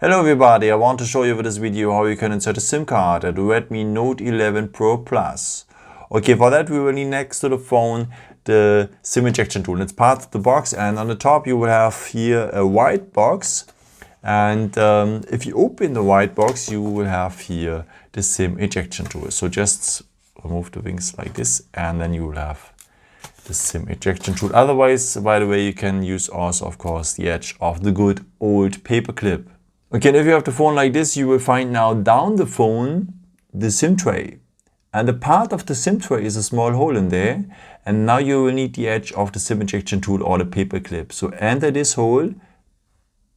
Hello everybody, I want to show you with this video how you can insert a SIM card at the Redmi Note 11 Pro Plus. Okay, for that we will need next to the phone the SIM ejection tool. It's part of the box, and on the top you will have here a white box, and if you open the white box you will have here the SIM ejection tool. So just remove the wings like this and then you will have the SIM ejection tool. Otherwise, by the way, you can use also of course the edge of the good old paper clip. Okay, and if you have the phone like this, you will find now down the phone the SIM tray. And the part of the SIM tray is a small hole in there. And now you will need the edge of the SIM ejection tool or the paper clip. So enter this hole,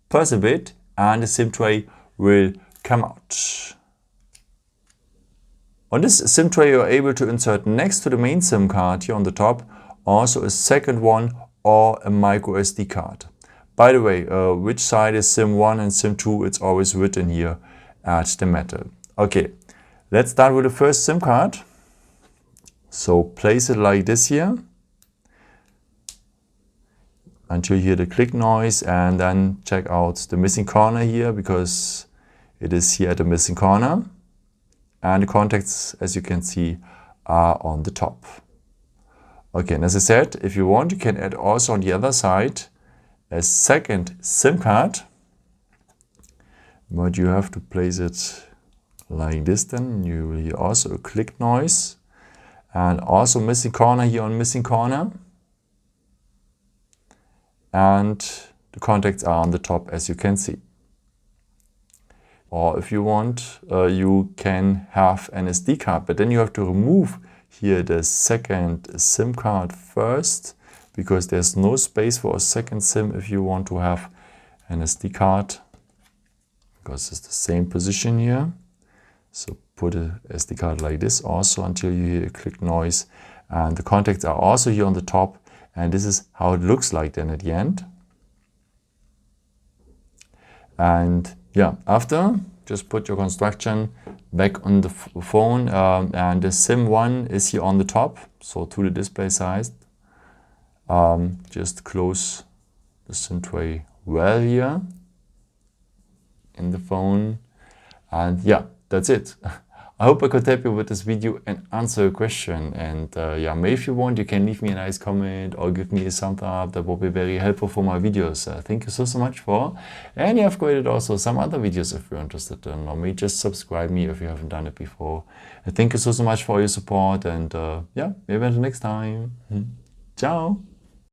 press a bit, and the SIM tray will come out. On this SIM tray, you are able to insert next to the main SIM card here on the top also a second one or a microSD card. By the way, which side is SIM 1 and SIM 2, it's always written here at the metal. Okay, let's start with the first SIM card. So place it like this here until you hear the click noise, and then check out the missing corner here because it is here at the missing corner. And the contacts, as you can see, are on the top. Okay, and as I said, if you want, you can add also on the other side a second SIM card, but you have to place it like this. Then you will hear also a click noise, and also missing corner here on missing corner, and the contacts are on the top, as you can see. Or if you want, you can have an SD card, but then you have to remove here the second SIM card first, because there's no space for a second SIM if you want to have an SD card, because it's the same position here. So put a SD card like this also until you hear a click noise, and the contacts are also here on the top, and this is how it looks like then at the end. And yeah, after, just put your construction back on the phone, and the SIM 1 is here on the top, so to the display side. Just close the SIM tray well here in the phone, and yeah, that's it. I hope I could help you with this video and answer a question. And yeah, maybe if you want, you can leave me a nice comment or give me a thumbs up. That would be very helpful for my videos. Thank you so much for. And I've created also some other videos if you're interested in, or maybe just subscribe me if you haven't done it before. And thank you so much for your support, and yeah, maybe until next time. Ciao.